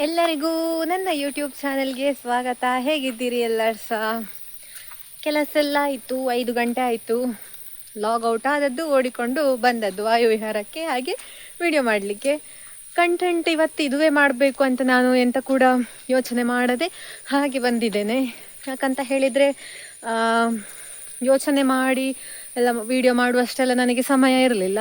ಎಲ್ಲರಿಗೂ ನನ್ನ ಯೂಟ್ಯೂಬ್ ಚಾನೆಲ್ಗೆ ಸ್ವಾಗತ. ಹೇಗಿದ್ದೀರಿ ಎಲ್ಲರೂ ಸಹ? ಕೆಲಸ ಎಲ್ಲ ಆಯಿತು, 5 ಗಂಟೆ ಆಯಿತು. ಲಾಗೌಟ್ ಆದದ್ದು, ಓಡಿಕೊಂಡು ಬಂದದ್ದು ವಾಯುವಿಹಾರಕ್ಕೆ, ಹಾಗೆ ವಿಡಿಯೋ ಮಾಡಲಿಕ್ಕೆ. ಕಂಟೆಂಟ್ ಇವತ್ತು ಇದುವೇ ಮಾಡಬೇಕು ಅಂತ ನಾನು ಎಂತ ಕೂಡ ಯೋಚನೆ ಮಾಡದೆ ಹಾಗೆ ಬಂದಿದ್ದೇನೆ. ಯಾಕಂತ ಹೇಳಿದರೆ ಯೋಚನೆ ಮಾಡಿ ಎಲ್ಲ ವಿಡಿಯೋ ಮಾಡುವಷ್ಟೆಲ್ಲ ನನಗೆ ಸಮಯ ಇರಲಿಲ್ಲ.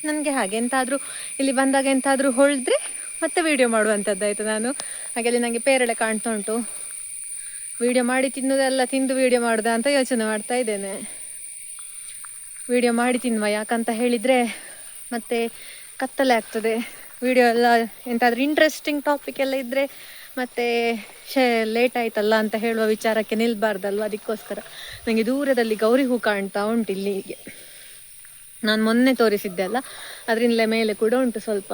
ನನಗೆ ಹಾಗೆ ಎಂತಾದರೂ ಇಲ್ಲಿ ಬಂದಾಗ ಎಂತಾದರೂ ಹೊಳೆದ್ರೆ ಮತ್ತೆ ವೀಡಿಯೋ ಮಾಡುವಂಥದ್ದಾಯಿತು. ನಾನು ಹಾಗೆ ನನಗೆ ಪೇರಳೆ ಕಾಣ್ತಾ ಉಂಟು. ವೀಡಿಯೋ ಮಾಡಿ ತಿನ್ನೋದೆಲ್ಲ ತಿಂದು ವೀಡಿಯೋ ಮಾಡೋದಾ ಅಂತ ಯೋಚನೆ ಮಾಡ್ತಾ ಇದ್ದೇನೆ. ವೀಡಿಯೋ ಮಾಡಿ ತಿನ್ನುವ, ಯಾಕಂತ ಹೇಳಿದರೆ ಮತ್ತೆ ಕತ್ತಲೆ ಆಗ್ತದೆ. ವೀಡಿಯೋ ಎಲ್ಲ ಎಂತಾದರೂ ಇಂಟ್ರೆಸ್ಟಿಂಗ್ ಟಾಪಿಕ್ ಎಲ್ಲ ಇದ್ದರೆ ಮತ್ತು ಲೇಟ್ ಆಯ್ತಲ್ಲ ಅಂತ ಹೇಳುವ ವಿಚಾರಕ್ಕೆ ನಿಲ್ಬಾರ್ದಲ್ವ. ಅದಕ್ಕೋಸ್ಕರ ನನಗೆ ದೂರದಲ್ಲಿ ಗೌರಿ ಹೂ ಕಾಣ್ತಾ ಉಂಟು ಇಲ್ಲಿಗೆ. ನಾನು ಮೊನ್ನೆ ತೋರಿಸಿದ್ದೆ ಅಲ್ಲ, ಅದರಿಂದಲೇ ಮೇಲೆ ಕೂಡ ಉಂಟು. ಸ್ವಲ್ಪ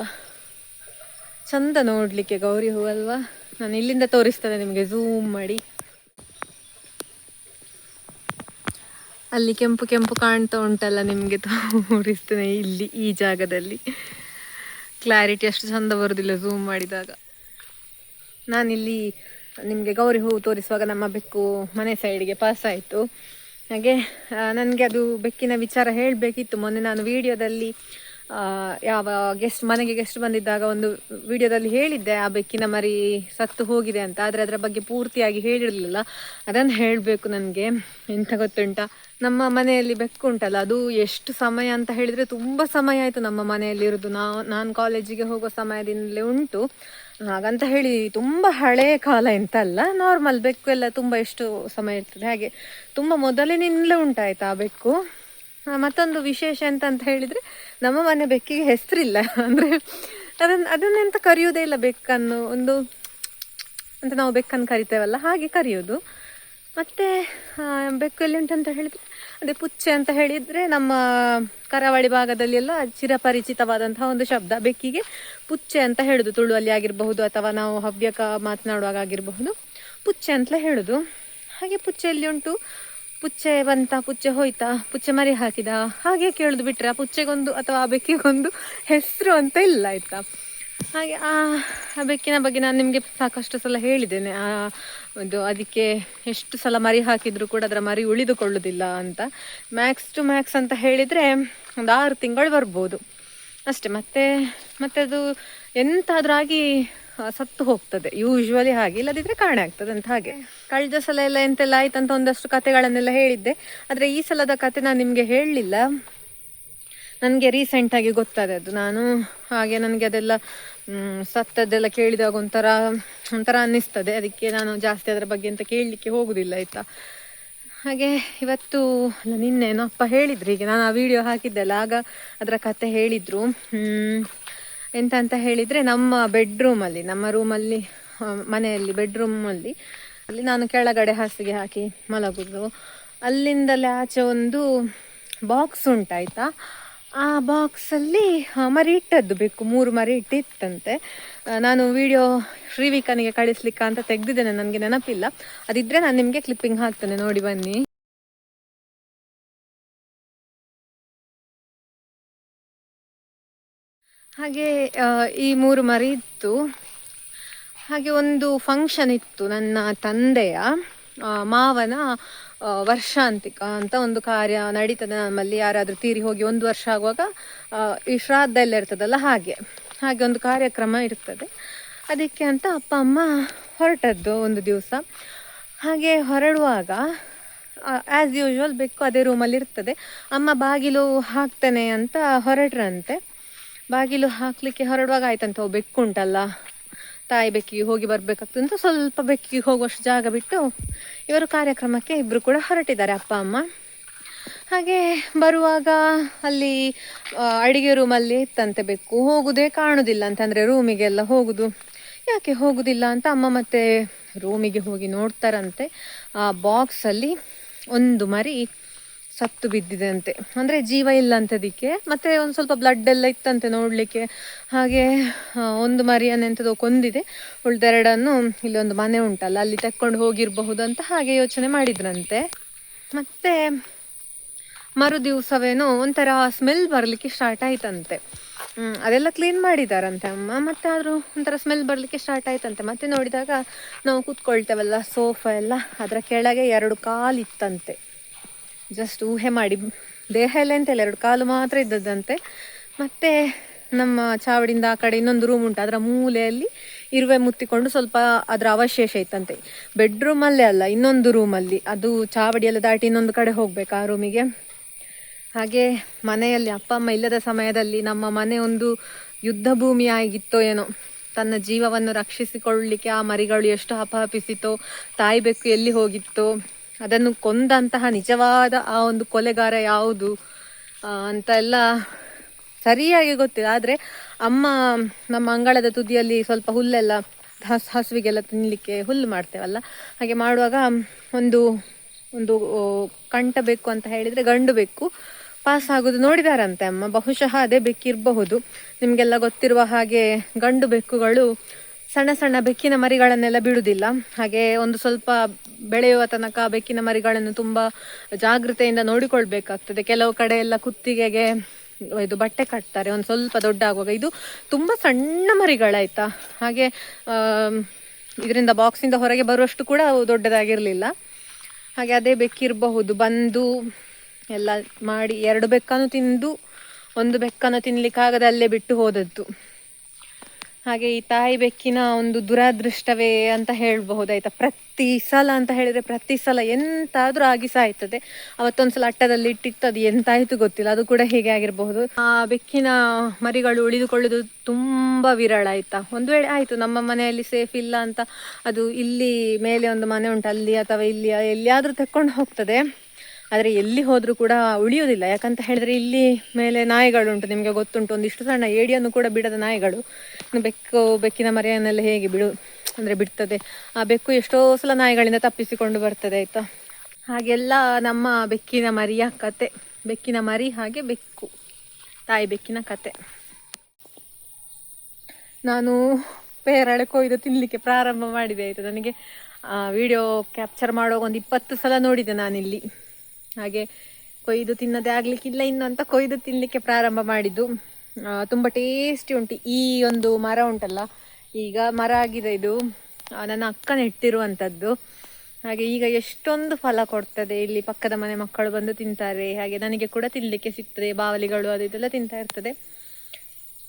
ಚಂದ ನೋಡಲಿಕ್ಕೆ ಗೌರಿ ಹೂ ಅಲ್ವಾ. ನಾನು ಇಲ್ಲಿಂದ ತೋರಿಸ್ತೇನೆ ನಿಮಗೆ, ಝೂಮ್ ಮಾಡಿ. ಅಲ್ಲಿ ಕೆಂಪು ಕೆಂಪು ಕಾಣ್ತಾ ಉಂಟಲ್ಲ, ನಿಮಗೆ ತೋರಿಸ್ತೇನೆ. ಇಲ್ಲಿ ಈ ಜಾಗದಲ್ಲಿ ಕ್ಲಾರಿಟಿ ಅಷ್ಟು ಚಂದ ಬರೋದಿಲ್ಲ ಝೂಮ್ ಮಾಡಿದಾಗ. ನಾನಿಲ್ಲಿ ನಿಮಗೆ ಗೌರಿ ಹೂ ತೋರಿಸುವಾಗ ನಮ್ಮ ಬೆಕ್ಕು ಮನೆ ಸೈಡಿಗೆ ಪಾಸ್ ಆಯಿತು. ಹಾಗೆ ನನಗೆ ಅದು ಬೆಕ್ಕಿನ ವಿಚಾರ ಹೇಳಬೇಕಿತ್ತು. ಮೊನ್ನೆ ನಾನು ವಿಡಿಯೋದಲ್ಲಿ ಯಾವ ಮನೆಗೆ ಗೆಸ್ಟ್ ಬಂದಿದ್ದಾಗ ಒಂದು ವಿಡಿಯೋದಲ್ಲಿ ಹೇಳಿದ್ದೆ ಆ ಬೆಕ್ಕಿನ ಮರಿ ಸತ್ತು ಹೋಗಿದೆ ಅಂತ. ಆದರೆ ಅದರ ಬಗ್ಗೆ ಪೂರ್ತಿಯಾಗಿ ಹೇಳಿರಲಿಲ್ಲ. ಅದನ್ನು ಹೇಳಬೇಕು ನನಗೆ. ಎಂತ ಗೊತ್ತುಂಟಾ, ನಮ್ಮ ಮನೆಯಲ್ಲಿ ಬೆಕ್ಕು ಉಂಟಲ್ಲ, ಅದು ಎಷ್ಟು ಸಮಯ ಅಂತ ಹೇಳಿದರೆ ತುಂಬ ಸಮಯ ಆಯಿತು ನಮ್ಮ ಮನೆಯಲ್ಲಿ ಇರೋದು. ನಾನು ಕಾಲೇಜಿಗೆ ಹೋಗೋ ಸಮಯದಿಂದಲೇ ಉಂಟು. ಹಾಗಂತ ಹೇಳಿ ತುಂಬ ಹಳೆಯ ಕಾಲ ಎಂತ ಅಲ್ಲ, ನಾರ್ಮಲ್ ಬೆಕ್ಕು ಎಲ್ಲ ತುಂಬ ಎಷ್ಟು ಸಮಯ ಇರ್ತದೆ ಹಾಗೆ ತುಂಬ ಮೊದಲಿನಿಂದಲೇ ಉಂಟಾಯ್ತು ಆ ಬೆಕ್ಕು. ಮತ್ತೊಂದು ವಿಶೇಷ ಎಂತ ಹೇಳಿದರೆ, ನಮ್ಮ ಮನೆ ಬೆಕ್ಕಿಗೆ ಹೆಸರಿಲ್ಲ. ಅಂದರೆ ಅದನ್ನೆಂತ ಕರೆಯೋದೇ ಇಲ್ಲ ಬೆಕ್ಕನ್ನು. ಒಂದು ಅಂತ ನಾವು ಬೆಕ್ಕನ್ನು ಕರಿತೇವಲ್ಲ ಹಾಗೆ ಕರೆಯೋದು. ಮತ್ತು ಬೆಕ್ಕು ಎಲ್ಲಿ ಉಂಟಂತ ಹೇಳಿದರೆ, ಅದೇ ಪುಚ್ಚೆ ಅಂತ ಹೇಳಿದರೆ ನಮ್ಮ ಕರಾವಳಿ ಭಾಗದಲ್ಲಿ ಎಲ್ಲ ಚಿರಪರಿಚಿತವಾದಂತಹ ಒಂದು ಶಬ್ದ. ಬೆಕ್ಕಿಗೆ ಪುಚ್ಚೆ ಅಂತ ಹೇಳೋದು, ತುಳುವಲ್ಲಿ ಆಗಿರಬಹುದು ಅಥವಾ ನಾವು ಹವ್ಯಕ ಮಾತನಾಡುವಾಗ ಆಗಿರಬಹುದು, ಪುಚ್ಚೆ ಅಂತಲೇ ಹೇಳೋದು. ಹಾಗೆ ಪುಚ್ಚೆ ಎಲ್ಲಿ ಉಂಟು, ಪುಚ್ಚೆ ಬಂತ, ಪುಚ್ಚೆ ಹೋಯ್ತಾ, ಪುಚ್ಚೆ ಮರಿ ಹಾಕಿದ, ಹಾಗೆ ಕೇಳೋದು ಬಿಟ್ಟರೆ ಆ ಪುಚ್ಚೆಗೊಂದು ಅಥವಾ ಆ ಬೆಕ್ಕಿಗೊಂದು ಹೆಸರು ಅಂತ ಇಲ್ಲ, ಆಯಿತಾ. ಹಾಗೆ ಆ ಬೆಕ್ಕಿನ ಬಗ್ಗೆ ನಾನು ನಿಮಗೆ ಸಾಕಷ್ಟು ಸಲ ಹೇಳಿದ್ದೇನೆ. ಅದಕ್ಕೆ ಎಷ್ಟು ಸಲ ಮರಿ ಹಾಕಿದರೂ ಕೂಡ ಅದರ ಮರಿ ಉಳಿದುಕೊಳ್ಳೋದಿಲ್ಲ ಅಂತ. ಮ್ಯಾಕ್ಸ್ ಟು ಮ್ಯಾಕ್ಸ್ ಅಂತ ಹೇಳಿದರೆ ಒಂದು 6 ತಿಂಗಳು ಬರ್ಬೋದು ಅಷ್ಟೆ. ಮತ್ತೆ ಅದು ಎಂತಾದ್ರೂ ಆಗಿ ಸತ್ತು ಹೋಗ್ತದೆ ಯೂಶ್ವಲಿ. ಹಾಗೆ ಇಲ್ಲದಿದ್ದರೆ ಕಾಣೆ ಆಗ್ತದೆ ಅಂತ. ಹಾಗೆ ಕಳೆದ ಸಲ ಎಲ್ಲ ಎಂತೆಲ್ಲ ಆಯ್ತಂತ ಒಂದಷ್ಟು ಕತೆಗಳನ್ನೆಲ್ಲ ಹೇಳಿದ್ದೆ. ಆದರೆ ಈ ಸಲದ ಕತೆ ನಾನು ನಿಮಗೆ ಹೇಳಲಿಲ್ಲ, ನನಗೆ ರೀಸೆಂಟಾಗಿ ಗೊತ್ತಾದದ್ದು. ನಾನು ಹಾಗೆ ನನಗೆ ಅದೆಲ್ಲ ಸತ್ತದ್ದೆಲ್ಲ ಕೇಳಿದಾಗ ಒಂಥರ ಅನ್ನಿಸ್ತದೆ. ಅದಕ್ಕೆ ನಾನು ಜಾಸ್ತಿ ಅದರ ಬಗ್ಗೆ ಅಂತ ಕೇಳಲಿಕ್ಕೆ ಹೋಗೋದಿಲ್ಲ, ಆಯಿತಾ. ಹಾಗೆ ಇವತ್ತು ಅಲ್ಲ ನಿನ್ನೇನೋ ಅಪ್ಪ ಹೇಳಿದ್ರು, ಈಗ ನಾನು ಆ ವಿಡಿಯೋ ಹಾಕಿದ್ದೆಲ್ಲ ಆಗ ಅದರ ಕತೆ ಹೇಳಿದರು. ಎಂತ ಅಂತ ಹೇಳಿದರೆ, ನಮ್ಮ ಬೆಡ್ರೂಮಲ್ಲಿ, ನಮ್ಮ ರೂಮಲ್ಲಿ, ಮನೆಯಲ್ಲಿ ಬೆಡ್ರೂಮಲ್ಲಿ ಅಲ್ಲಿ ನಾನು ಕೆಳಗಡೆ ಹಾಸಿಗೆ ಹಾಕಿ ಮಲಗುದು. ಅಲ್ಲಿಂದಲೇ ಆಚೆ ಒಂದು ಬಾಕ್ಸ್ ಉಂಟಾಯ್ತಾ. ಆ ಬಾಕ್ಸಲ್ಲಿ ಮರಿ ಇಟ್ಟದ್ದು ಬೇಕು, 3 ಮರಿ ಇಟ್ಟಿತ್ತಂತೆ. ನಾನು ವಿಡಿಯೋ ಶ್ರೀವಿಕನಿಗೆ ಕಳಿಸ್ಲಿಕ್ಕೆ ಅಂತ ತೆಗೆದಿದ್ದೇನೆ, ನನಗೆ ನೆನಪಿಲ್ಲ. ಅದಿದ್ದರೆ ನಾನು ನಿಮಗೆ ಕ್ಲಿಪ್ಪಿಂಗ್ ಹಾಕ್ತೇನೆ, ನೋಡಿ ಬನ್ನಿ. ಹಾಗೆ ಈ 3 ಮರಿ ಇತ್ತು. ಹಾಗೆ ಒಂದು ಫಂಕ್ಷನ್ ಇತ್ತು, ನನ್ನ ತಂದೆಯ ಮಾವನ ವರ್ಷಾಂತಿಕ ಅಂತ ಒಂದು ಕಾರ್ಯ ನಡೀತದೆ ನಮ್ಮಲ್ಲಿ. ಯಾರಾದರೂ ತೀರಿ ಹೋಗಿ 1 ವರ್ಷ ಆಗುವಾಗ ಈ ಶ್ರಾದ್ದ ಎಲ್ಲ ಇರ್ತದಲ್ಲ, ಹಾಗೆ ಒಂದು ಕಾರ್ಯಕ್ರಮ ಇರ್ತದೆ. ಅದಕ್ಕೆ ಅಂತ ಅಪ್ಪ ಅಮ್ಮ ಹೊರಟದ್ದು ಒಂದು ದಿವಸ. ಹಾಗೆ ಹೊರಡುವಾಗ ಆ್ಯಸ್ ಯೂಶ್ವಲ್ ಬೆಕ್ಕು ಅದೇ ರೂಮಲ್ಲಿ ಇರ್ತದೆ. ಅಮ್ಮ ಬಾಗಿಲು ಹಾಕ್ತೇನೆ ಅಂತ ಹೊರಟ್ರಂತೆ. ಬಾಗಿಲು ಹಾಕಲಿಕ್ಕೆ ಹೊರಡುವಾಗ ಆಯ್ತಂತ, ಬೆಕ್ಕು ಉಂಟಲ್ಲ, ತಾಯಿ ಬೆಕ್ಕಿಗೆ ಹೋಗಿ ಬರಬೇಕಾಗ್ತಂತ ಸ್ವಲ್ಪ ಬೆಕ್ಕಿಗೆ ಹೋಗುವಷ್ಟು ಜಾಗ ಬಿಟ್ಟು ಇವರು ಕಾರ್ಯಕ್ರಮಕ್ಕೆ ಇಬ್ಬರು ಕೂಡ ಹೊರಟಿದ್ದಾರೆ, ಅಪ್ಪ ಅಮ್ಮ. ಹಾಗೆ ಬರುವಾಗ ಅಲ್ಲಿ ಅಡಿಗೆ ರೂಮಲ್ಲಿ ಇತ್ತಂತೆ ಬೆಕ್ಕು. ಹೋಗುದೇ ಕಾಣುವುದಿಲ್ಲ ಅಂತಂದರೆ ರೂಮಿಗೆಲ್ಲ ಹೋಗುದು. ಯಾಕೆ ಹೋಗುದಿಲ್ಲ ಅಂತ ಅಮ್ಮ ಮತ್ತೆ ರೂಮಿಗೆ ಹೋಗಿ ನೋಡ್ತಾರಂತೆ. ಆ ಬಾಕ್ಸಲ್ಲಿ ಒಂದು ಮರಿ ಸತ್ತು ಬಿದ್ದಿದೆ ಅಂತೆ, ಅಂದರೆ ಜೀವ ಇಲ್ಲ ಅಂತದಕ್ಕೆ. ಮತ್ತು ಒಂದು ಸ್ವಲ್ಪ ಬ್ಲಡ್ ಎಲ್ಲ ಇತ್ತಂತೆ ನೋಡಲಿಕ್ಕೆ. ಹಾಗೆ ಒಂದು ಮರಿಯನ್ನೆಂಥದೋ ಕೊಂದಿದೆ, ಉಳಿದೆರಡನ್ನು ಇಲ್ಲೊಂದು ಮನೆ ಉಂಟಲ್ಲ ಅಲ್ಲಿ ತೆಕ್ಕೊಂಡು ಹೋಗಿರಬಹುದು ಅಂತ ಹಾಗೆ ಯೋಚನೆ ಮಾಡಿದ್ರಂತೆ. ಮತ್ತು ಮರು ದಿವಸವೇನೋ ಒಂಥರ ಸ್ಮೆಲ್ ಬರಲಿಕ್ಕೆ ಸ್ಟಾರ್ಟ್ ಆಯ್ತಂತೆ. ಅದೆಲ್ಲ ಕ್ಲೀನ್ ಮಾಡಿದಾರಂತೆ ಅಮ್ಮ. ಮತ್ತೆ ಆದರೂ ಒಂಥರ ಸ್ಮೆಲ್ ಬರಲಿಕ್ಕೆ ಸ್ಟಾರ್ಟ್ ಆಯ್ತಂತೆ. ಮತ್ತೆ ನೋಡಿದಾಗ ನಾವು ಕೂತ್ಕೊಳ್ತೇವಲ್ಲ ಸೋಫಾ ಎಲ್ಲ, ಅದರ ಕೆಳಗೆ 2 ಕಾಲು ಇತ್ತಂತೆ. ಜಸ್ಟ್ ಊಹೆ ಮಾಡಿ, ದೇಹ ಎಲ್ಲ ಎಂತೆಲ್ಲ 2 ಕಾಲು ಮಾತ್ರ ಇದ್ದದ್ದಂತೆ. ಮತ್ತೆ ನಮ್ಮ ಚಾವಡಿಯಿಂದ ಆ ಕಡೆ ಇನ್ನೊಂದು ರೂಮ್ ಉಂಟು, ಅದರ ಮೂಲೆಯಲ್ಲಿ ಇರುವೆ ಮುತ್ತಿಕೊಂಡು ಸ್ವಲ್ಪ ಅದರ ಅವಶೇಷ ಇತ್ತಂತೆ. ಬೆಡ್ರೂಮಲ್ಲೇ ಅಲ್ಲ, ಇನ್ನೊಂದು ರೂಮಲ್ಲಿ, ಅದು ಚಾವಡಿಯೆಲ್ಲ ದಾಟಿ ಇನ್ನೊಂದು ಕಡೆ ಹೋಗ್ಬೇಕು ಆ ರೂಮಿಗೆ. ಹಾಗೆ ಮನೆಯಲ್ಲಿ ಅಪ್ಪ ಅಮ್ಮ ಇಲ್ಲದ ಸಮಯದಲ್ಲಿ ನಮ್ಮ ಮನೆ ಒಂದು ಯುದ್ಧ ಭೂಮಿ ಆಗಿತ್ತೋ ಏನೋ. ತನ್ನ ಜೀವವನ್ನು ರಕ್ಷಿಸಿಕೊಳ್ಳಲಿಕ್ಕೆ ಆ ಮರಿಗಳು ಎಷ್ಟು ಹಪಹಪಿಸಿತೋ, ತಾಯಿ ಬೆಕ್ಕು ಎಲ್ಲಿ ಹೋಗಿತ್ತೋ, ಅದನ್ನು ಕೊಂದಂತಹ ನಿಜವಾದ ಆ ಒಂದು ಕೊಲೆಗಾರ ಯಾವುದು ಅಂತ ಎಲ್ಲ ಸರಿಯಾಗಿ ಗೊತ್ತಿಲ್ಲ. ಆದರೆ ಅಮ್ಮ ನಮ್ಮ ಅಂಗಳದ ತುದಿಯಲ್ಲಿ ಸ್ವಲ್ಪ ಹುಲ್ಲೆಲ್ಲ ಹಸುವಿಗೆಲ್ಲ ತಿನ್ನಲಿಕ್ಕೆ ಹುಲ್ಲು ಮಾಡ್ತೇವಲ್ಲ, ಹಾಗೆ ಮಾಡುವಾಗ ಒಂದು ಒಂದು ಕಂಟ ಬೇಕು ಅಂತ ಹೇಳಿದರೆ ಗಂಡು ಬೆಕ್ಕು ಪಾಸ್ ಆಗೋದು ನೋಡಿದಾರಂತೆ ಅಮ್ಮ. ಬಹುಶಃ ಅದೇ ಬೆಕ್ಕಿರಬಹುದು. ನಿಮಗೆಲ್ಲ ಗೊತ್ತಿರುವ ಹಾಗೆ ಗಂಡು ಬೆಕ್ಕುಗಳು ಸಣ್ಣ ಸಣ್ಣ ಬೆಕ್ಕಿನ ಮರಿಗಳನ್ನೆಲ್ಲ ಬಿಡುವುದಿಲ್ಲ. ಹಾಗೆ ಒಂದು ಸ್ವಲ್ಪ ಬೆಳೆಯುವ ತನಕ ಬೆಕ್ಕಿನ ಮರಿಗಳನ್ನು ತುಂಬ ಜಾಗೃತೆಯಿಂದ ನೋಡಿಕೊಳ್ಬೇಕಾಗ್ತದೆ. ಕೆಲವು ಕಡೆ ಎಲ್ಲ ಕುತ್ತಿಗೆಗೆ ಇದು ಬಟ್ಟೆ ಕಟ್ತಾರೆ ಒಂದು ಸ್ವಲ್ಪ ದೊಡ್ಡ ಆಗುವಾಗ. ಇದು ತುಂಬ ಸಣ್ಣ ಮರಿಗಳಾಯ್ತಾ, ಹಾಗೆ ಇದರಿಂದ ಬಾಕ್ಸಿಂದ ಹೊರಗೆ ಬರುವಷ್ಟು ಕೂಡ ಅವು ದೊಡ್ಡದಾಗಿರಲಿಲ್ಲ. ಹಾಗೆ ಅದೇ ಬೆಕ್ಕಿರಬಹುದು ಬಂದು ಎಲ್ಲ ಮಾಡಿ 2 ಬೆಕ್ಕನ್ನು ತಿಂದು 1 ಬೆಕ್ಕನ್ನು ತಿನ್ನಲಿಕ್ಕಾಗದೆ ಅಲ್ಲೇ ಬಿಟ್ಟು ಹೋದದ್ದು. ಹಾಗೆ ಈ ತಾಯಿ ಬೆಕ್ಕಿನ ಒಂದು ದುರಾದೃಷ್ಟವೇ ಅಂತ ಹೇಳ್ಬಹುದಾಯ್ತಾ. ಪ್ರತಿ ಸಲ ಅಂತ ಹೇಳಿದರೆ ಪ್ರತಿ ಸಲ ಎಂತಾದ್ರೂ ಆಗಿ ಸಾಯ್ತದೆ. ಅವತ್ತೊಂದ್ಸಲ ಅಟ್ಟದಲ್ಲಿ ಇಟ್ಟಿತ್ತು, ಅದು ಎಂತಾಯ್ತು ಗೊತ್ತಿಲ್ಲ, ಅದು ಕೂಡ ಹೀಗೆ ಆಗಿರಬಹುದು. ಆ ಬೆಕ್ಕಿನ ಮರಿಗಳು ಉಳಿದುಕೊಳ್ಳುವುದು ತುಂಬ ವಿರಳ ಆಯ್ತಾ. ಒಂದು ವೇಳೆ ಆಯಿತು ನಮ್ಮ ಮನೆಯಲ್ಲಿ ಸೇಫ್ ಇಲ್ಲ ಅಂತ, ಅದು ಇಲ್ಲಿ ಮೇಲೆ ಒಂದು ಮನೆ ಉಂಟು ಅಲ್ಲಿ ಅಥವಾ ಇಲ್ಲಿ ಎಲ್ಲಿಯಾದರೂ ತೆಕ್ಕೊಂಡು ಹೋಗ್ತದೆ. ಆದರೆ ಎಲ್ಲಿ ಹೋದರೂ ಕೂಡ ಉಳಿಯೋದಿಲ್ಲ. ಯಾಕಂತ ಹೇಳಿದರೆ ಇಲ್ಲಿ ಮೇಲೆ ನಾಯಿಗಳುಂಟು, ನಿಮಗೆ ಗೊತ್ತುಂಟು, ಒಂದಿಷ್ಟು ಸಣ್ಣ ಏಡಿಯನ್ನು ಕೂಡ ಬಿಡದ ನಾಯಿಗಳು. ಬೆಕ್ಕಿನ ಮರಿಯನ್ನೆಲ್ಲ ಹೇಗೆ ಬಿಡ್ತದೆ. ಆ ಬೆಕ್ಕು ಎಷ್ಟೋ ಸಲ ನಾಯಿಗಳಿಂದ ತಪ್ಪಿಸಿಕೊಂಡು ಬರ್ತದೆ ಆಯಿತಾ. ಹಾಗೆಲ್ಲ ನಮ್ಮ ಬೆಕ್ಕಿನ ಮರಿಯ ಕತೆ. ಬೆಕ್ಕಿನ ಮರಿ ಹಾಗೆ ಬೆಕ್ಕು, ತಾಯಿ ಬೆಕ್ಕಿನ ಕತೆ. ನಾನು ಪೇರಳೆ ಕೊಯ್ದು ತಿನ್ನಲಿಕ್ಕೆ ಪ್ರಾರಂಭ ಮಾಡಿದೆ ಆಯಿತಾ. ನನಗೆ ವಿಡಿಯೋ ಕ್ಯಾಪ್ಚರ್ ಮಾಡುವಾಗ ಒಂದು 20 ಸಲ ನೋಡಿದೆ ನಾನಿಲ್ಲಿ. ಹಾಗೆ ಕೊಯ್ದು ತಿನ್ನೋದೇ ಆಗಲಿಕ್ಕಿಲ್ಲ ಇನ್ನು ಅಂತ ಕೊಯ್ದು ತಿನ್ನಲಿಕ್ಕೆ ಪ್ರಾರಂಭ ಮಾಡಿದ್ದು. ತುಂಬ ಟೇಸ್ಟಿ ಉಂಟು. ಈ ಒಂದು ಮರ ಉಂಟಲ್ಲ, ಈಗ ಮರ ಆಗಿದೆ, ಇದು ನನ್ನ ಅಕ್ಕ ನೆಟ್ಟಿರುವಂಥದ್ದು. ಹಾಗೆ ಈಗ ಎಷ್ಟೊಂದು ಫಲ ಕೊಡ್ತದೆ. ಇಲ್ಲಿ ಪಕ್ಕದ ಮನೆ ಮಕ್ಕಳು ಬಂದು ತಿಂತಾರೆ, ಹಾಗೆ ನನಗೆ ಕೂಡ ತಿನ್ನಲಿಕ್ಕೆ ಸಿಗ್ತದೆ. ಬಾವಲಿಗಳು ಅದು ಇದೆಲ್ಲ ತಿಂತಾ ಇರ್ತದೆ.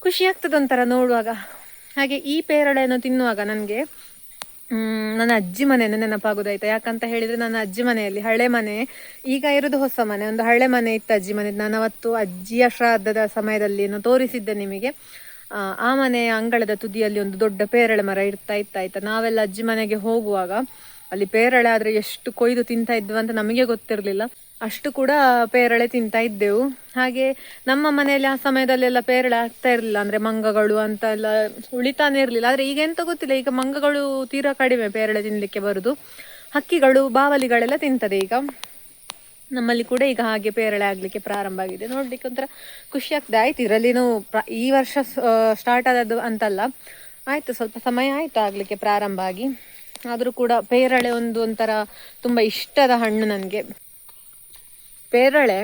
ಖುಷಿ ಆಗ್ತದೆ ಒಂಥರ ನೋಡುವಾಗ. ಹಾಗೆ ಈ ಪೇರಳೆಯನ್ನು ತಿನ್ನುವಾಗ ನನಗೆ ನನ್ನ ಅಜ್ಜಿ ಮನೆಯನ್ನು ನೆನಪಾಗೋದಾಯ್ತಾ. ಯಾಕಂತ ಹೇಳಿದರೆ ನನ್ನ ಅಜ್ಜಿ ಮನೆಯಲ್ಲಿ, ಹಳೆ ಮನೆ, ಈಗ ಇರೋದು ಹೊಸ ಮನೆ, ಒಂದು ಹಳೆ ಮನೆ ಇತ್ತು ಅಜ್ಜಿ ಮನೆ. ನಾನು ಅವತ್ತು ಅಜ್ಜಿಯ ಶ್ರಾದ್ದದ ಸಮಯದಲ್ಲಿ ತೋರಿಸಿದ್ದೆ ನಿಮಗೆ. ಆ ಮನೆಯ ಅಂಗಳದ ತುದಿಯಲ್ಲಿ ಒಂದು ದೊಡ್ಡ ಪೇರಳೆ ಮರ ಇತ್ತಾಯ್ತಾ. ನಾವೆಲ್ಲ ಅಜ್ಜಿ ಮನೆಗೆ ಹೋಗುವಾಗ ಅಲ್ಲಿ ಪೇರಳೆ ಆದರೆ ಎಷ್ಟು ಕೊಯ್ದು ತಿಂತಾ ಇದ್ವು ಅಂತ ನಮಗೆ ಗೊತ್ತಿರಲಿಲ್ಲ. ಅಷ್ಟು ಕೂಡ ಪೇರಳೆ ತಿಂತಾ ಇದ್ದೆವು. ಹಾಗೆ ನಮ್ಮ ಮನೆಯಲ್ಲಿ ಆ ಸಮಯದಲ್ಲೆಲ್ಲ ಪೇರಳೆ ಆಗ್ತಾ ಇರಲಿಲ್ಲ, ಅಂದರೆ ಮಂಗಗಳು ಅಂತ ಎಲ್ಲ ಉಳಿತಾನೆ ಇರಲಿಲ್ಲ. ಆದರೆ ಈಗ ಎಂತ ಗೊತ್ತಿಲ್ಲ, ಈಗ ಮಂಗಗಳು ತೀರಾ ಕಡಿಮೆ ಪೇರಳೆ ತಿನ್ನಲಿಕ್ಕೆ ಬರುದು. ಹಕ್ಕಿಗಳು ಬಾವಲಿಗಳೆಲ್ಲ ತಿಂತದೆ ಈಗ. ನಮ್ಮಲ್ಲಿ ಕೂಡ ಈಗ ಹಾಗೆ ಪೇರಳೆ ಆಗಲಿಕ್ಕೆ ಪ್ರಾರಂಭ ಆಗಿದೆ. ನೋಡ್ಲಿಕ್ಕೆ ಒಂಥರ ಖುಷಿ ಆಗ್ತದೆ. ಆಯ್ತು ಇದರಲ್ಲಿನೂ ಈ ವರ್ಷ ಸ್ಟಾರ್ಟ್ ಆದದ್ದು ಅಂತಲ್ಲ, ಆಯಿತು ಸ್ವಲ್ಪ ಸಮಯ ಆಯಿತು ಆಗಲಿಕ್ಕೆ ಪ್ರಾರಂಭ ಆಗಿ. ಆದರೂ ಕೂಡ ಪೇರಳೆ ಒಂಥರ ತುಂಬ ಇಷ್ಟದ ಹಣ್ಣು ನನಗೆ. ಪೇರಳೆ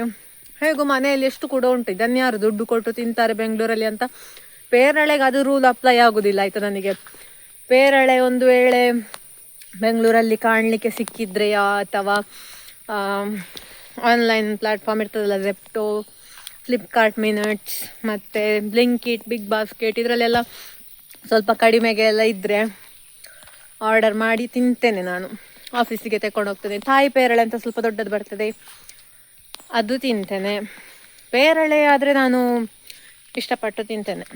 ಹೇಗೂ ಮನೆಯಲ್ಲಿ ಎಷ್ಟು ಕೂಡ ಉಂಟು, ಇದನ್ನು ಯಾರು ದುಡ್ಡು ಕೊಟ್ಟು ತಿಂತಾರೆ ಬೆಂಗಳೂರಲ್ಲಿ ಅಂತ. ಪೇರಳೆಗೆ ಅದು ರೂಲ್ ಅಪ್ಲೈ ಆಗೋದಿಲ್ಲ ಆಯಿತು ನನಗೆ. ಪೇರಳೆ ಒಂದು ವೇಳೆ ಬೆಂಗಳೂರಲ್ಲಿ ಕಾಣಲಿಕ್ಕೆ ಸಿಕ್ಕಿದ್ರೆ, ಅಥವಾ ಆನ್ಲೈನ್ ಪ್ಲ್ಯಾಟ್ಫಾರ್ಮ್ ಇರ್ತದಲ್ಲ, ಝೆಪ್ಟೋ, ಫ್ಲಿಪ್ಕಾರ್ಟ್ ಮಿನಿಟ್ಸ್ ಮತ್ತು ಬ್ಲಿಂಕಿಟ್, ಬಿಗ್ ಬಾಸ್ಕೆಟ್, ಇದರಲ್ಲೆಲ್ಲ ಸ್ವಲ್ಪ ಕಡಿಮೆಗೆ ಎಲ್ಲ ಇದ್ದರೆ ಆರ್ಡರ್ ಮಾಡಿ ತಿಂತೇನೆ ನಾನು. ಆಫೀಸಿಗೆ ತಗೊಂಡು ಹೋಗ್ತೇನೆ. ತಾಯಿ ಪೇರಳೆ ಅಂತ ಸ್ವಲ್ಪ ದೊಡ್ಡದು ಬರ್ತದೆ, ಅದು ತಿಂತೇನೆ. ಪೇರಳೆ ಆದರೆ ನಾನು ಇಷ್ಟಪಟ್ಟು ತಿಂತೇನೆ.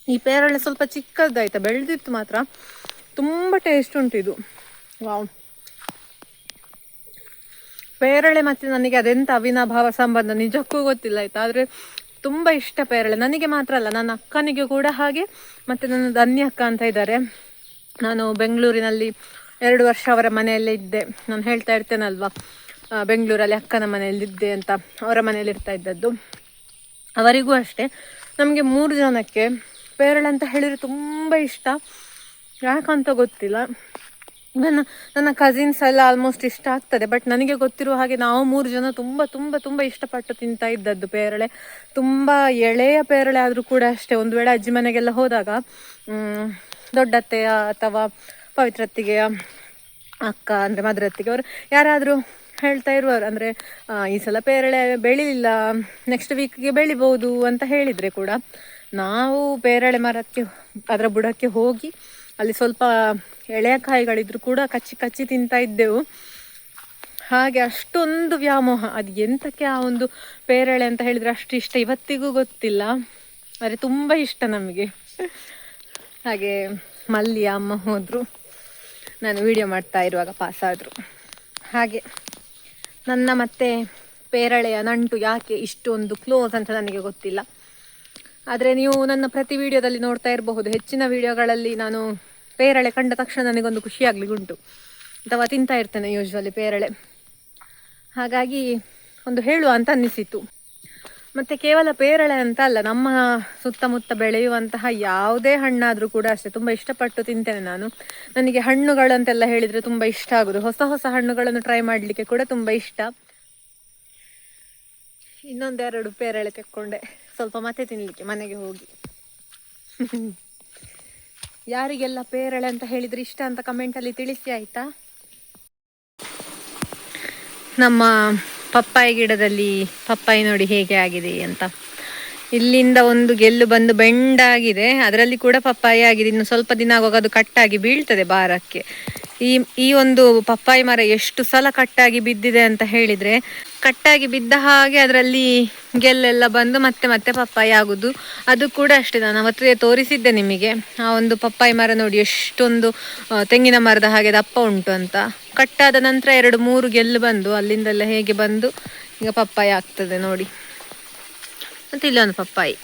ಈ ಪೇರಳೆ ಸ್ವಲ್ಪ ಚಿಕ್ಕದಾಯ್ತಾ, ಬೆಳೆದಿತ್ತು ಮಾತ್ರ ತುಂಬ ಟೇಸ್ಟ್ ಉಂಟು ಇದು. ವಾವ್, ಪೇರಳೆ ಮತ್ತು ನನಗೆ ಅದೆಂಥ ಅವಿನಾಭಾವ ಸಂಬಂಧ ನಿಜಕ್ಕೂ ಗೊತ್ತಿಲ್ಲ ಆಯಿತಾ. ಆದರೆ ತುಂಬ ಇಷ್ಟ ಪೇರಳೆ. ನನಗೆ ಮಾತ್ರ ಅಲ್ಲ, ನನ್ನ ಅಕ್ಕನಿಗೆ ಕೂಡ ಹಾಗೆ. ಮತ್ತು ನನ್ನ ಧನ್ಯ ಅಕ್ಕ ಅಂತ ಇದ್ದಾರೆ. ನಾನು ಬೆಂಗಳೂರಿನಲ್ಲಿ 2 ವರ್ಷ ಅವರ ಮನೆಯಲ್ಲೇ ಇದ್ದೆ. ನಾನು ಹೇಳ್ತಾ ಇರ್ತೇನಲ್ವ, ಬೆಂಗಳೂರಲ್ಲಿ ಅಕ್ಕನ ಮನೆಯಲ್ಲಿದ್ದೆ ಅಂತ. ಅವರ ಮನೆಯಲ್ಲಿ ಇರ್ತಾ ಇದ್ದದ್ದು. ಅವರಿಗೂ ಅಷ್ಟೇ, ನಮಗೆ 3 ಜನಕ್ಕೆ ಪೇರಳೆ ಅಂತ ಹೇಳಿದರೆ ತುಂಬ ಇಷ್ಟ. ಯಾಕಂತ ಗೊತ್ತಿಲ್ಲ. ಇವನ್ ನನ್ನ ಕಸಿನ್ಸ್ ಎಲ್ಲ ಆಲ್ಮೋಸ್ಟ್ ಇಷ್ಟ ಆಗ್ತದೆ. ಬಟ್ ನನಗೆ ಗೊತ್ತಿರುವ ಹಾಗೆ ನಾವು 3 ಜನ ತುಂಬ ತುಂಬ ತುಂಬ ಇಷ್ಟಪಟ್ಟು ತಿಂತಾ ಇದ್ದದ್ದು ಪೇರಳೆ. ತುಂಬ ಎಳೆಯ ಪೇರಳೆ ಆದರೂ ಕೂಡ ಅಷ್ಟೇ, ಒಂದು ವೇಳೆ ಅಜ್ಜಿ ಮನೆಗೆಲ್ಲ ಹೋದಾಗ ದೊಡ್ಡತ್ತೆಯ ಅಥವಾ ಪವಿತ್ರತ್ತಿಗೆಯ ಅಕ್ಕ ಅಂದರೆ ಮಧುರತ್ತಿಗೆ ಅವರು ಯಾರಾದರೂ ಹೇಳ್ತಾ ಇರುವರು, ಅಂದರೆ ಈ ಸಲ ಪೇರಳೆ ಬೆಳಿಲಿಲ್ಲ, ನೆಕ್ಸ್ಟ್ ವೀಕ್ಗೆ ಬೆಳಿಬೋದು ಅಂತ ಹೇಳಿದರೆ ಕೂಡ ನಾವು ಪೇರಳೆ ಮರಕ್ಕೆ ಅದರ ಬುಡಕ್ಕೆ ಹೋಗಿ ಅಲ್ಲಿ ಸ್ವಲ್ಪ ಎಳೆಯ ಕಾಯಿಗಳಿದ್ರು ಕೂಡ ಕಚ್ಚಿ ಕಚ್ಚಿ ತಿಂತಾ ಇದ್ದೆವು. ಹಾಗೆ ಅಷ್ಟೊಂದು ವ್ಯಾಮೋಹ ಅದು ಎಂತಕ್ಕೆ ಆ ಒಂದು ಪೇರಳೆ ಅಂತ ಹೇಳಿದರೆ ಅಷ್ಟು ಇಷ್ಟ ಇವತ್ತಿಗೂ ಗೊತ್ತಿಲ್ಲ, ಆದರೆ ತುಂಬ ಇಷ್ಟ ನಮಗೆ. ಹಾಗೆ ಮಲ್ಲಿ ಅಮ್ಮ ಹೋದರು, ನಾನು ವಿಡಿಯೋ ಮಾಡ್ತಾ ಇರುವಾಗ ಪಾಸಾದರು. ಹಾಗೆ ನನ್ನ ಮತ್ತೆ ಪೇರಳೆಯ ನಂಟು ಯಾಕೆ ಇಷ್ಟೊಂದು ಕ್ಲೋಸ್ ಅಂತ ನನಗೆ ಗೊತ್ತಿಲ್ಲ. ಆದರೆ ನೀವು ನನ್ನ ಪ್ರತಿ ವಿಡಿಯೋದಲ್ಲಿ ನೋಡ್ತಾ ಇರಬಹುದು, ಹೆಚ್ಚಿನ ವಿಡಿಯೋಗಳಲ್ಲಿ ನಾನು ಪೇರಳೆ ಕಂಡ ತಕ್ಷಣ ನನಗೊಂದು ಖುಷಿಯಾಗ್ಲಿಕ್ಕುಂಟು, ಅಥವಾ ತಿಂತಾ ಇರ್ತೇನೆ ಯೂಶ್ವಲಿ ಪೇರಳೆ. ಹಾಗಾಗಿ ಒಂದು ಹೇಳುವ ಅಂತ ಅನ್ನಿಸಿತು. ಮತ್ತು ಕೇವಲ ಪೇರಳೆ ಅಂತ ಅಲ್ಲ, ನಮ್ಮ ಸುತ್ತಮುತ್ತ ಬೆಳೆಯುವಂತಹ ಯಾವುದೇ ಹಣ್ಣಾದರೂ ಕೂಡ ಅಷ್ಟೇ ತುಂಬ ಇಷ್ಟಪಟ್ಟು ತಿಂತೇನೆ ನಾನು. ನನಗೆ ಹಣ್ಣುಗಳಂತೆಲ್ಲ ಹೇಳಿದರೆ ತುಂಬ ಇಷ್ಟ ಆಗೋದು, ಹೊಸ ಹೊಸ ಹಣ್ಣುಗಳನ್ನು ಟ್ರೈ ಮಾಡಲಿಕ್ಕೆ ಕೂಡ ತುಂಬ ಇಷ್ಟ. ಇನ್ನೊಂದೆರಡು ಪೇರಳೆ ತೆಕ್ಕೊಂಡೆ ಸ್ವಲ್ಪ ಮತ್ತೆ ತಿನ್ನಲಿಕ್ಕೆ ಮನೆಗೆ ಹೋಗಿ. ಯಾರಿಗೆಲ್ಲ ಪೇರಳೆ ಅಂತ ಹೇಳಿದರೆ ಇಷ್ಟ ಅಂತ ಕಮೆಂಟಲ್ಲಿ ತಿಳಿಸಿ ಆಯಿತಾ. ನಮ್ಮ ಪಪ್ಪಾಯಿ ಗಿಡದಲ್ಲಿ ಪಪ್ಪಾಯಿ ನೋಡಿ ಹೇಗೆ ಆಗಿದೆ ಅಂತ. ಇಲ್ಲಿಂದ ಒಂದು ಗೆಲ್ಲು ಬಂದು ಬೆಂಡಾಗಿದೆ, ಅದರಲ್ಲಿ ಕೂಡ ಪಪ್ಪಾಯಿ ಆಗಿದೆ. ಇನ್ನು ಸ್ವಲ್ಪ ದಿನ ಆಗುವಾಗ ಅದು ಕಟ್ಟಾಗಿ ಬೀಳ್ತದೆ ಭಾರಕ್ಕೆ. ಈ ಒಂದು ಪಪ್ಪಾಯಿ ಮರ ಎಷ್ಟು ಸಲ ಕಟ್ಟಾಗಿ ಬಿದ್ದಿದೆ ಅಂತ ಹೇಳಿದರೆ, ಕಟ್ಟಾಗಿ ಬಿದ್ದ ಹಾಗೆ ಅದರಲ್ಲಿ ಗೆಲ್ಲೆಲ್ಲ ಬಂದು ಮತ್ತೆ ಮತ್ತೆ ಪಪ್ಪಾಯಿ ಆಗುದು. ಅದು ಕೂಡ ಅಷ್ಟೇ, ನಾನು ಅವತ್ತೇ ತೋರಿಸಿದ್ದೆ ನಿಮಗೆ ಆ ಒಂದು ಪಪ್ಪಾಯಿ ಮರ ನೋಡಿ ಎಷ್ಟೊಂದು ತೆಂಗಿನ ಮರದ ಹಾಗೆ ದಪ್ಪ ಉಂಟು ಅಂತ. ಕಟ್ಟಾದ ನಂತರ 2-3 ಗೆಲ್ಲು ಬಂದು ಅಲ್ಲಿಂದೆಲ್ಲ ಹೇಗೆ ಬಂದು ಈಗ ಪಪ್ಪಾಯಿ ಆಗ್ತದೆ ನೋಡಿ. ಮತ್ತು ಇಲ್ಲೊಂದು ಪಪ್ಪಾಯಿ.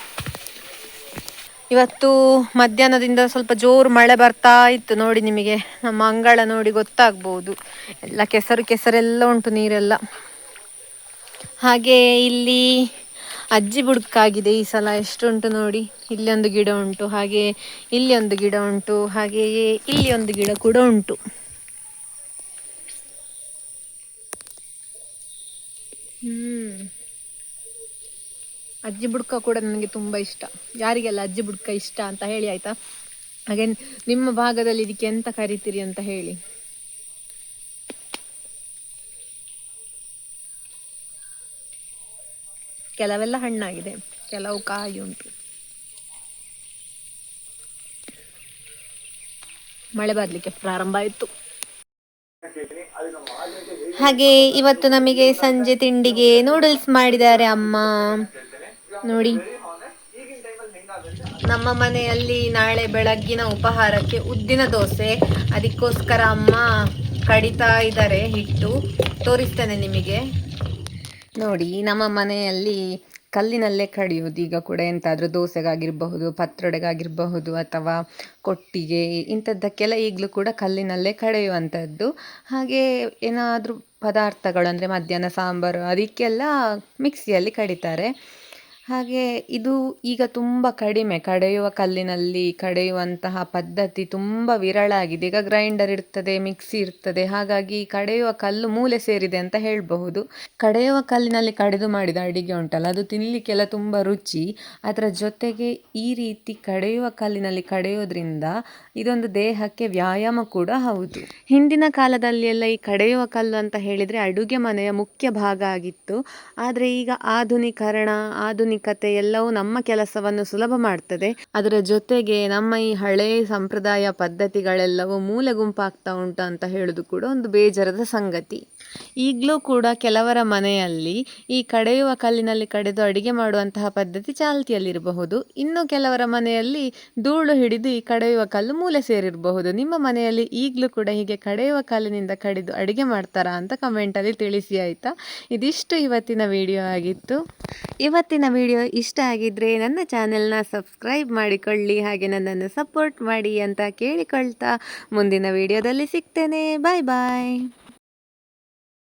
ಇವತ್ತು ಮಧ್ಯಾಹ್ನದಿಂದ ಸ್ವಲ್ಪ ಜೋರು ಮಳೆ ಬರ್ತಾ ಇತ್ತು ನೋಡಿ, ನಿಮಗೆ ನಮ್ಮ ಅಂಗಳ ನೋಡಿ ಗೊತ್ತಾಗ್ಬೋದು, ಎಲ್ಲ ಕೆಸರೆಲ್ಲ ಉಂಟು, ನೀರೆಲ್ಲ. ಹಾಗೆ ಇಲ್ಲಿ ಅಜ್ಜಿ ಬುಡಕ್ಕಾಗಿದೆ ಈ ಸಲ, ಎಷ್ಟುಂಟು ನೋಡಿ. ಇಲ್ಲಿ ಒಂದು ಗಿಡ ಉಂಟು, ಹಾಗೆ ಇಲ್ಲಿ ಒಂದು ಗಿಡ ಉಂಟು, ಹಾಗೆಯೇ ಇಲ್ಲಿ ಒಂದು ಗಿಡ ಕೂಡ ಉಂಟು. ಅಜ್ಜಿ ಬುಡ್ಕ ಕೂಡ ನನಗೆ ತುಂಬ ಇಷ್ಟ. ಯಾರಿಗೆಲ್ಲ ಅಜ್ಜಿ ಬುಡ್ಕ ಇಷ್ಟ ಅಂತ ಹೇಳಿ ಆಯ್ತಾ. ಹಾಗೆ ನಿಮ್ಮ ಭಾಗದಲ್ಲಿ ಇದಕ್ಕೆ ಎಂತ ಕರಿತೀರಿ ಅಂತ ಹೇಳಿ. ಕೆಲವೆಲ್ಲ ಹಣ್ಣಾಗಿದೆ, ಕೆಲವು ಕಾಯಿ ಉಂಟು. ಮಳೆ ಬರ್ಲಿಕ್ಕೆ ಪ್ರಾರಂಭ ಆಯಿತು. ಹಾಗೆ ಇವತ್ತು ನಮಗೆ ಸಂಜೆ ತಿಂಡಿಗೆ ನೂಡಲ್ಸ್ ಮಾಡಿದ್ದಾರೆ ಅಮ್ಮ ನೋಡಿ. ನಮ್ಮ ಮನೆಯಲ್ಲಿ ನಾಳೆ ಬೆಳಗ್ಗಿನ ಉಪಹಾರಕ್ಕೆ ಉದ್ದಿನ ದೋಸೆ, ಅದಕ್ಕೋಸ್ಕರ ಅಮ್ಮ ಕಡಿತಾ ಇದ್ದಾರೆ ಹಿಟ್ಟು. ತೋರಿಸ್ತೇನೆ ನಿಮಗೆ ನೋಡಿ. ನಮ್ಮ ಮನೆಯಲ್ಲಿ ಕಲ್ಲಿನಲ್ಲೇ ಕಡಿಯೋದು ಈಗ ಕೂಡ, ಎಂತಾದರೂ ದೋಸೆಗಾಗಿರಬಹುದು, ಪತ್ರೊಡೆಗಾಗಿರಬಹುದು, ಅಥವಾ ಕೊಟ್ಟಿಗೆ ಇಂಥದ್ದಕ್ಕೆಲ್ಲ ಈಗಲೂ ಕೂಡ ಕಲ್ಲಿನಲ್ಲೇ ಕಡೆಯುವಂಥದ್ದು. ಹಾಗೆ ಏನಾದರೂ ಪದಾರ್ಥಗಳು ಅಂದರೆ ಮಧ್ಯಾಹ್ನ ಸಾಂಬಾರು ಅದಕ್ಕೆಲ್ಲ ಮಿಕ್ಸಿಯಲ್ಲಿ ಕಡಿತಾರೆ. ಹಾಗೆ ಇದು ಈಗ ತುಂಬ ಕಡಿಮೆ, ಕಡೆಯುವ ಕಲ್ಲಿನಲ್ಲಿ ಕಡೆಯುವಂತಹ ಪದ್ಧತಿ ತುಂಬ ವಿರಳ ಆಗಿದೆ. ಈಗ ಗ್ರೈಂಡರ್ ಇರ್ತದೆ, ಮಿಕ್ಸಿ ಇರ್ತದೆ, ಹಾಗಾಗಿ ಕಡೆಯುವ ಕಲ್ಲು ಮೂಲೆ ಸೇರಿದೆ ಅಂತ ಹೇಳಬಹುದು. ಕಡೆಯುವ ಕಲ್ಲಿನಲ್ಲಿ ಕಡೆದು ಮಾಡಿದ ಅಡಿಗೆ ಉಂಟಲ್ಲ, ಅದು ತಿನ್ನಲಿಕ್ಕೆಲ್ಲ ತುಂಬ ರುಚಿ. ಅದರ ಜೊತೆಗೆ ಈ ರೀತಿ ಕಡೆಯುವ ಕಲ್ಲಿನಲ್ಲಿ ಕಡೆಯೋದ್ರಿಂದ ಇದೊಂದು ದೇಹಕ್ಕೆ ವ್ಯಾಯಾಮ ಕೂಡ ಹೌದು. ಹಿಂದಿನ ಕಾಲದಲ್ಲಿ ಎಲ್ಲ ಈ ಕಡೆಯುವ ಕಲ್ಲು ಅಂತ ಹೇಳಿದರೆ ಅಡುಗೆ ಮನೆಯ ಮುಖ್ಯ ಭಾಗ ಆಗಿತ್ತು. ಆದರೆ ಈಗ ಆಧುನಿಕತೆ ಎಲ್ಲವೂ ನಮ್ಮ ಕೆಲಸವನ್ನು ಸುಲಭ ಮಾಡ್ತದೆ. ಅದರ ಜೊತೆಗೆ ನಮ್ಮ ಈ ಹಳೆಯ ಸಂಪ್ರದಾಯ ಪದ್ಧತಿಗಳೆಲ್ಲವೂ ಮೂಲೆ ಗುಂಪಾಗ್ತಾ ಉಂಟು ಅಂತ ಹೇಳೋದು ಕೂಡ ಒಂದು ಬೇಜಾರದ ಸಂಗತಿ. ಈಗಲೂ ಕೂಡ ಕೆಲವರ ಮನೆಯಲ್ಲಿ ಈ ಕಡೆಯುವ ಕಲ್ಲಿನಲ್ಲಿ ಕಡೆದು ಅಡಿಗೆ ಮಾಡುವಂತಹ ಪದ್ಧತಿ ಚಾಲ್ತಿಯಲ್ಲಿರಬಹುದು. ಇನ್ನು ಕೆಲವರ ಮನೆಯಲ್ಲಿ ಧೂಳು ಹಿಡಿದು ಈ ಕಡೆಯುವ ಕಲ್ಲು ಮೂಲೆ ಸೇರಿರಬಹುದು. ನಿಮ್ಮ ಮನೆಯಲ್ಲಿ ಈಗಲೂ ಕೂಡ ಹೀಗೆ ಕಡೆಯುವ ಕಲ್ಲಿನಿಂದ ಕಡಿದು ಅಡಿಗೆ ಮಾಡ್ತಾರಾ ಅಂತ ಕಮೆಂಟಲ್ಲಿ ತಿಳಿಸಿ ಆಯಿತಾ. ಇದಿಷ್ಟು ಇವತ್ತಿನ ವಿಡಿಯೋ ಆಗಿತ್ತು. ಇವತ್ತಿನ ವಿಡಿಯೋ ಇಷ್ಟ ಆಗಿದ್ರೆ ನನ್ನ ಚಾನೆಲ್ನ ಸಬ್ಸ್ಕ್ರೈಬ್ ಮಾಡಿಕೊಳ್ಳಿ, ಹಾಗೆ ನನ್ನನ್ನು ಸಪೋರ್ಟ್ ಮಾಡಿ ಅಂತ ಕೇಳಿಕೊಳ್ತಾ ಮುಂದಿನ ವಿಡಿಯೋದಲ್ಲಿ ಸಿಗ್ತೇನೆ. ಬಾಯ್ ಬಾಯ್.